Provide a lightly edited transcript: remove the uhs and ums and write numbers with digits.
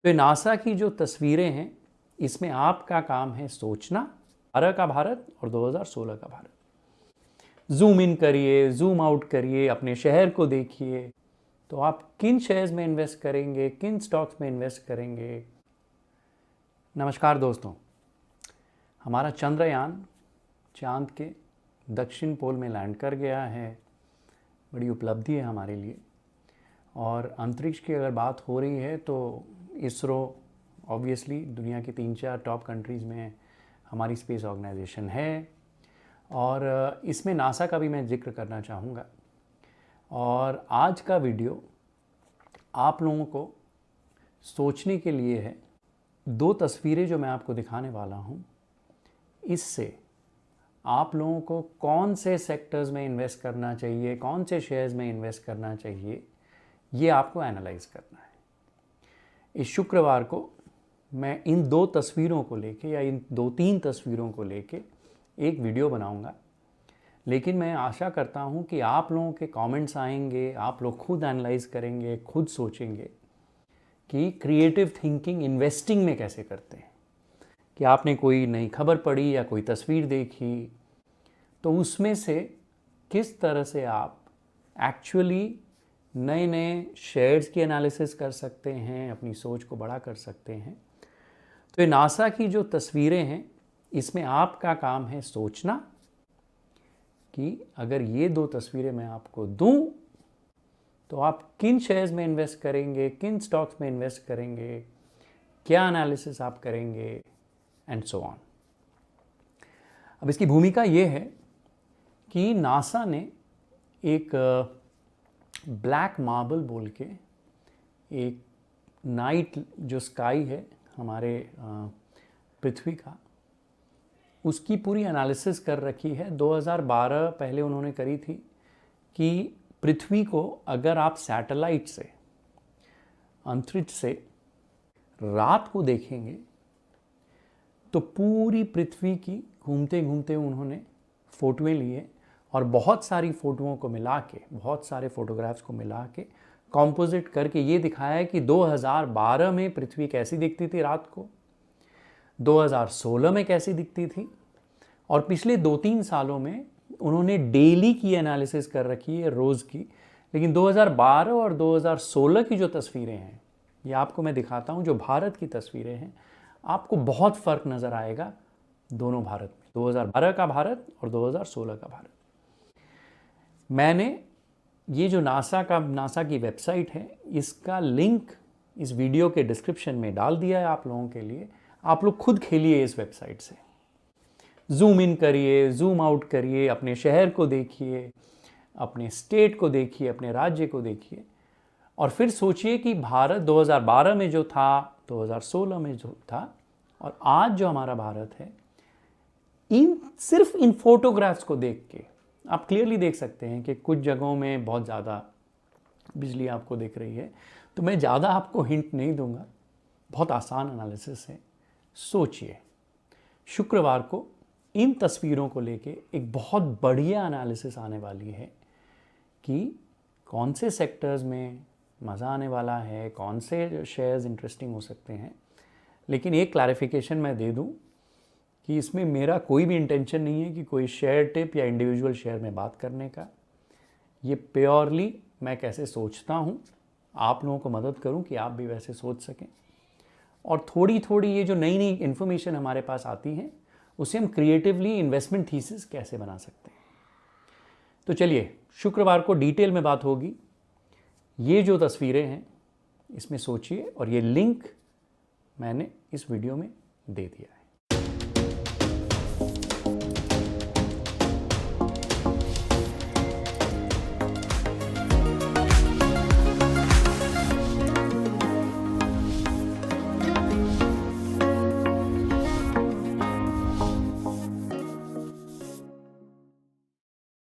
तो नासा की जो तस्वीरें हैं इसमें आपका काम है सोचना, 2012 का भारत और 2016 का भारत। जूम इन करिए, जूम आउट करिए, अपने शहर को देखिए, तो आप किन शेयर्स में इन्वेस्ट करेंगे, किन स्टॉक्स में इन्वेस्ट करेंगे। नमस्कार दोस्तों, हमारा चंद्रयान चांद के दक्षिण पोल में लैंड कर गया है। बड़ी उपलब्धि है हमारे लिए। और अंतरिक्ष की अगर बात हो रही है तो इसरो ऑब्वियसली दुनिया की 3-4 टॉप कंट्रीज़ में हमारी स्पेस ऑर्गेनाइजेशन है, और इसमें नासा का भी मैं जिक्र करना चाहूँगा। और आज का वीडियो आप लोगों को सोचने के लिए है। 2 तस्वीरें जो मैं आपको दिखाने वाला हूँ, इससे आप लोगों को कौन से सेक्टर्स में इन्वेस्ट करना चाहिए, कौन से शेयर्स में इन्वेस्ट करना चाहिए, ये आपको एनालाइज करना है। इस शुक्रवार को मैं इन 2 तस्वीरों को लेके या इन 2-3 तस्वीरों को लेके एक वीडियो बनाऊंगा। लेकिन मैं आशा करता हूं कि आप लोगों के कमेंट्स आएंगे, आप लोग खुद एनालाइज करेंगे, खुद सोचेंगे कि क्रिएटिव थिंकिंग इन्वेस्टिंग में कैसे करते हैं। कि आपने कोई नई खबर पढ़ी या कोई तस्वीर देखी, तो उसमें से किस तरह से आप एक्चुअली नए नए शेयर्स की एनालिसिस कर सकते हैं, अपनी सोच को बड़ा कर सकते हैं। तो ये नासा की जो तस्वीरें हैं, इसमें आपका काम है सोचना कि अगर ये 2 तस्वीरें मैं आपको दूं तो आप किन शेयर्स में इन्वेस्ट करेंगे, किन स्टॉक्स में इन्वेस्ट करेंगे, क्या एनालिसिस आप करेंगे, एंड सो ऑन। अब इसकी भूमिका ये है कि नासा ने एक ब्लैक मार्बल बोल के एक नाइट जो स्काई है हमारे पृथ्वी का, उसकी पूरी एनालिसिस कर रखी है। 2012 पहले उन्होंने करी थी कि पृथ्वी को अगर आप सैटेलाइट से, अंतरिक्ष से रात को देखेंगे तो पूरी पृथ्वी की घूमते घूमते उन्होंने फ़ोटोएं लिए और बहुत सारी फ़ोटोओं को मिला के, बहुत सारे फ़ोटोग्राफ्स को मिला के कॉम्पोजिट करके ये दिखाया है कि 2012 में पृथ्वी कैसी दिखती थी रात को, 2016 में कैसी दिखती थी, और पिछले 2-3 सालों में उन्होंने डेली की एनालिसिस कर रखी है, रोज़ की। लेकिन 2012 और 2016 की जो तस्वीरें हैं, ये आपको मैं दिखाता हूँ, जो भारत की तस्वीरें हैं, आपको बहुत फ़र्क नज़र आएगा दोनों भारत में, 2012 का भारत और 2016 का भारत। मैंने ये जो नासा की वेबसाइट है, इसका लिंक इस वीडियो के डिस्क्रिप्शन में डाल दिया है आप लोगों के लिए। आप लोग खुद खेलिए इस वेबसाइट से, जूम इन करिए, जूम आउट करिए, अपने शहर को देखिए, अपने स्टेट को देखिए, अपने राज्य को देखिए, और फिर सोचिए कि भारत 2012 में जो था, 2016 में जो था, और आज जो हमारा भारत है, सिर्फ इन फोटोग्राफ्स को देख के आप क्लियरली देख सकते हैं कि कुछ जगहों में बहुत ज़्यादा बिजली आपको दिख रही है। तो मैं ज़्यादा आपको हिंट नहीं दूंगा, बहुत आसान एनालिसिस है। सोचिए, शुक्रवार को इन तस्वीरों को लेके एक बहुत बढ़िया एनालिसिस आने वाली है कि कौन से सेक्टर्स में मज़ा आने वाला है, कौन से शेयर्स इंटरेस्टिंग हो सकते हैं। लेकिन एक क्लैरिफिकेशन मैं दे दूं कि इसमें मेरा कोई भी इंटेंशन नहीं है कि कोई शेयर टिप या इंडिविजुअल शेयर में बात करने का। ये प्योरली मैं कैसे सोचता हूँ, आप लोगों को मदद करूँ कि आप भी वैसे सोच सकें। और थोड़ी थोड़ी ये जो नई नई इन्फॉर्मेशन हमारे पास आती है, उसे हम क्रिएटिवली इन्वेस्टमेंट थीसिस कैसे बना सकते हैं। तो चलिए, शुक्रवार को डिटेल में बात होगी। ये जो तस्वीरें हैं इसमें सोचिए, और ये लिंक मैंने इस वीडियो में दे दिया है।